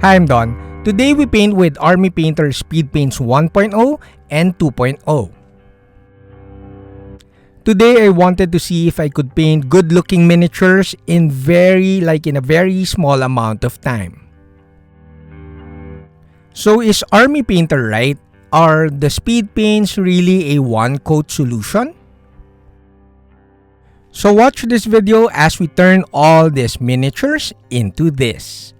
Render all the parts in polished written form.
Hi, I'm Don. Today we paint with Army Painter Speedpaints 1.0 and 2.0. Today I wanted to see if I could paint good-looking miniatures in a very small amount of time. So is Army Painter right? Are the speed paints really a one-coat solution? So watch this video as we turn all these miniatures into this.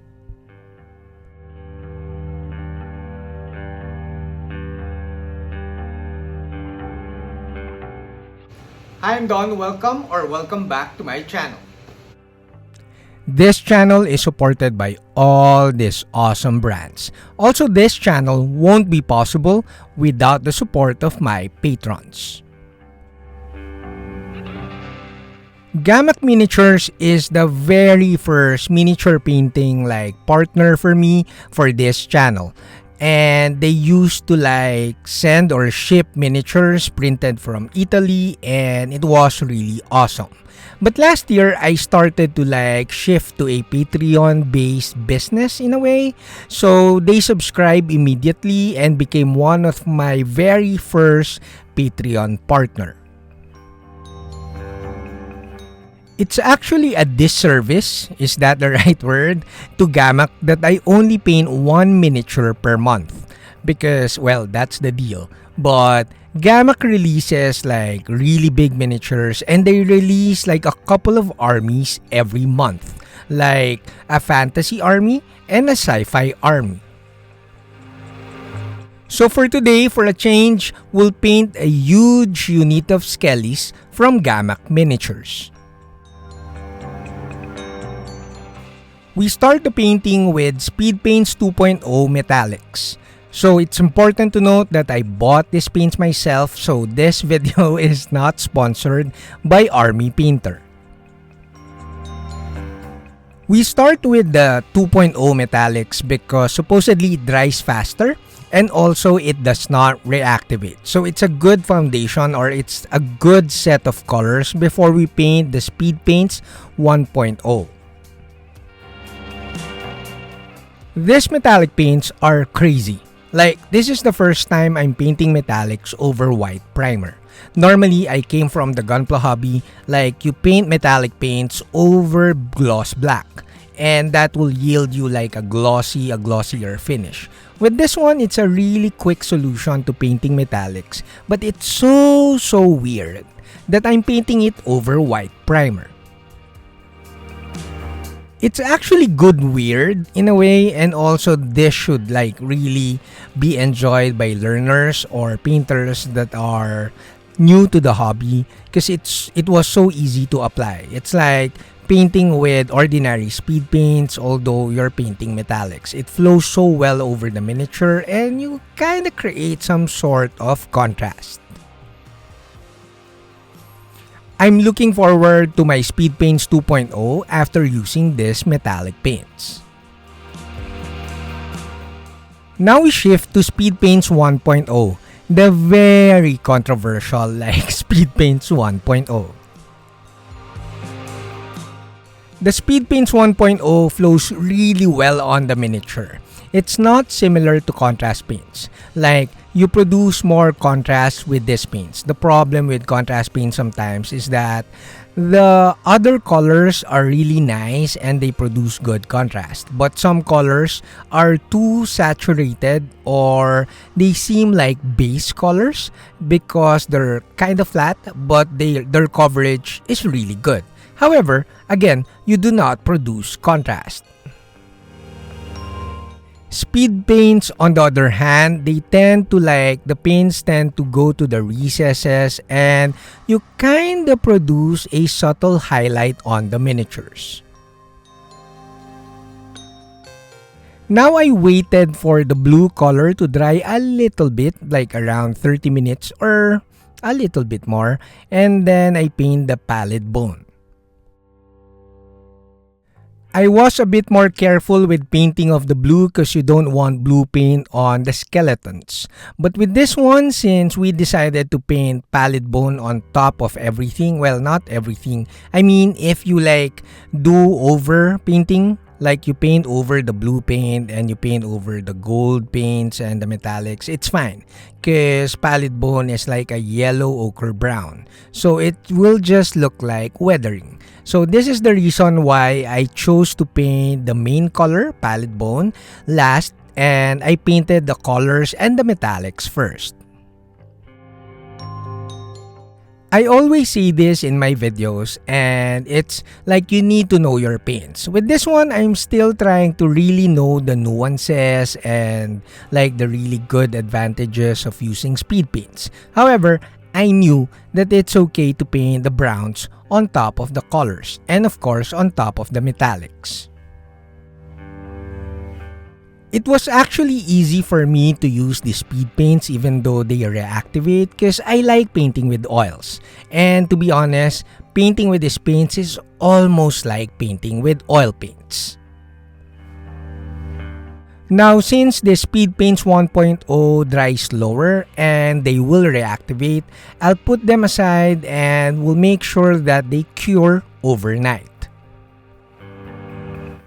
Hi, I'm Don. Welcome back to my channel. This channel is supported by all these awesome brands. Also, this channel won't be possible without the support of my patrons. Ghamak Miniatures is the very first miniature painting partner for me for this channel. And they used to send or ship miniatures printed from Italy, and it was really awesome. But last year, I started to shift to a Patreon-based business in a way. So they subscribed immediately and became one of my very first Patreon partner. It's actually a disservice, is that the right word, to Ghamak that I only paint one miniature per month. Because, well, that's the deal. But Ghamak releases really big miniatures, and they release a couple of armies every month. Like a fantasy army and a sci-fi army. So for today, for a change, we'll paint a huge unit of skellies from Ghamak Miniatures. We start the painting with Speedpaints 2.0 Metallics. So it's important to note that I bought these paints myself, so this video is not sponsored by Army Painter. We start with the 2.0 Metallics because supposedly it dries faster and also it does not reactivate. So it's a good foundation, or it's a good set of colors before we paint the Speedpaints 1.0. These metallic paints are crazy. This is the first time I'm painting metallics over white primer. Normally, I came from the gunpla hobby, you paint metallic paints over gloss black. And that will yield you a glossier finish. With this one, it's a really quick solution to painting metallics. But it's so weird that I'm painting it over white primer. It's actually good weird in a way, and also this should really be enjoyed by learners or painters that are new to the hobby, because it was so easy to apply. It's like painting with ordinary speed paints, although you're painting metallics. It flows so well over the miniature and you kind of create some sort of contrast. I'm looking forward to my Speedpaints 2.0 after using these metallic paints. Now we shift to Speedpaints 1.0, the very controversial Speedpaints 1.0. The Speedpaints 1.0 flows really well on the miniature. It's not similar to contrast paints. You produce more contrast with these paints. The problem with contrast paints sometimes is that the other colors are really nice and they produce good contrast. But some colors are too saturated, or they seem like base colors because they're kind of flat, but their coverage is really good. However, again, you do not produce contrast. Speed paints, on the other hand, the paints tend to go to the recesses and you kinda produce a subtle highlight on the miniatures. Now I waited for the blue color to dry a little bit, around 30 minutes or a little bit more, and then I paint the pallid bone. I was a bit more careful with painting of the blue because you don't want blue paint on the skeletons. But with this one, since we decided to paint pallid bone on top of everything, well, not everything. I mean, if you do over painting Like you paint over the blue paint and you paint over the gold paints and the metallics, it's fine. Because palette bone is like a yellow ochre brown. So it will just look like weathering. So this is the reason why I chose to paint the main color, palette bone, last, and I painted the colors and the metallics first. I always say this in my videos, and it's like you need to know your paints. With this one, I'm still trying to really know the nuances and like the really good advantages of using speed paints. However, I knew that it's okay to paint the browns on top of the colors and of course on top of the metallics. It was actually easy for me to use the speed paints even though they reactivate because I like painting with oils. And to be honest, painting with these paints is almost like painting with oil paints. Now, since the Speed Paints 1.0 dry slower and they will reactivate, I'll put them aside and will make sure that they cure overnight.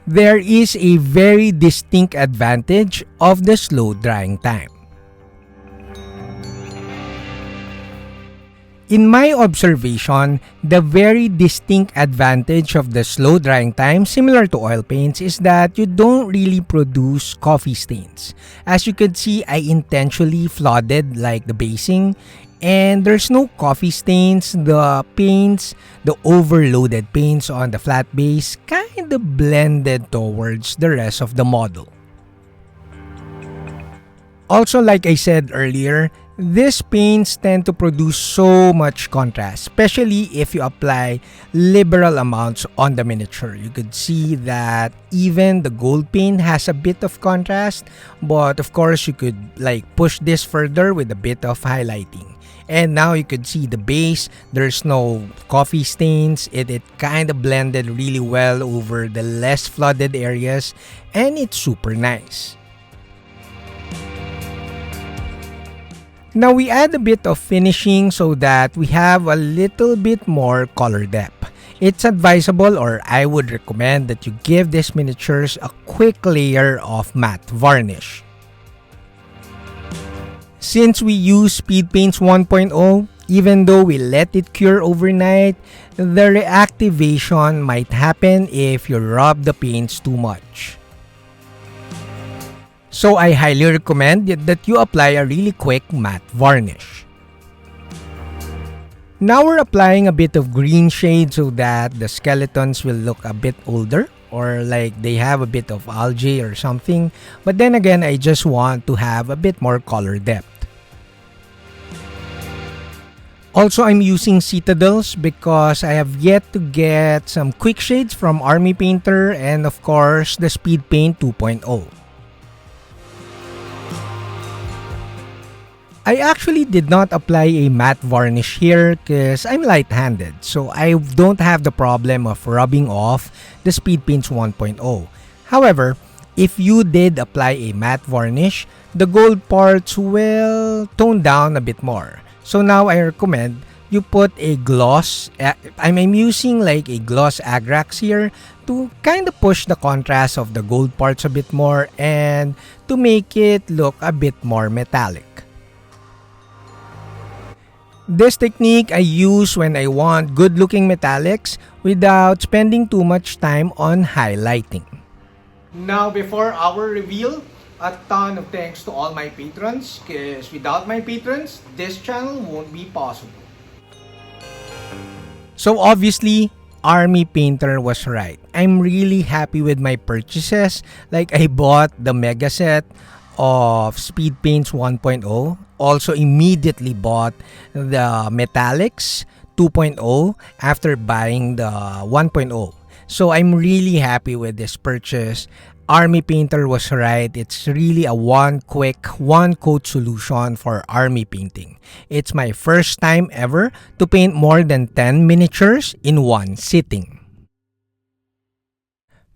There is a very distinct advantage of the slow drying time. In my observation, the very distinct advantage of the slow drying time, similar to oil paints, is that you don't really produce coffee stains. As you can see, I intentionally flooded like the basing, and there's no coffee stains. The paints, the overloaded paints on the flat base, kind of blended towards the rest of the model. Also, like I said earlier, these paints tend to produce so much contrast, especially if you apply liberal amounts on the miniature. You could see that even the gold paint has a bit of contrast, but of course you could like push this further with a bit of highlighting. And now you could see the base, there's no coffee stains, it kind of blended really well over the less flooded areas, and it's super nice. Now we add a bit of finishing so that we have a little bit more color depth. It's advisable, or I would recommend, that you give these miniatures a quick layer of matte varnish. Since we use Speed Paints 1.0, even though we let it cure overnight, the reactivation might happen if you rub the paints too much. So I highly recommend that you apply a really quick matte varnish. Now we're applying a bit of green shade so that the skeletons will look a bit older, or like they have a bit of algae or something. But then again, I just want to have a bit more color depth. Also, I'm using citadels because I have yet to get some quick shades from Army Painter and of course the Speed Paint 2.0. I actually did not apply a matte varnish here because I'm light-handed, so I don't have the problem of rubbing off the Speed Paints 1.0. However, if you did apply a matte varnish, the gold parts will tone down a bit more. So now I recommend you put a gloss. I'm using like a gloss agrax here to kind of push the contrast of the gold parts a bit more and to make it look a bit more metallic. This technique I use when I want good-looking metallics without spending too much time on highlighting. Now, before our reveal, a ton of thanks to all my patrons, because without my patrons, this channel won't be possible. So obviously, Army Painter was right. I'm really happy with my purchases. Like I bought the mega set of Speed Paints 1.0. Also immediately bought the Metallics 2.0 after buying the 1.0. So I'm really happy with this purchase. Army Painter was right. It's really a one-quick, one-coat solution for army painting. It's my first time ever to paint more than 10 miniatures in one sitting.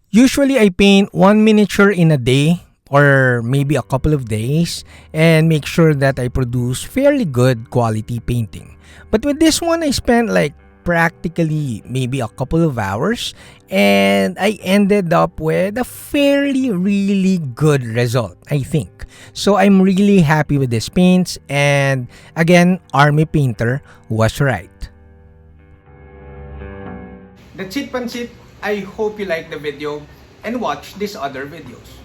Usually I paint one miniature in a day, or maybe a couple of days, and make sure that I produce fairly good quality painting. But with this one, I spent like practically maybe a couple of hours, and I ended up with a fairly really good result, I think. So I'm really happy with these paints, and again, Army Painter was right. That's it, Pansit. I hope you liked the video and watch these other videos.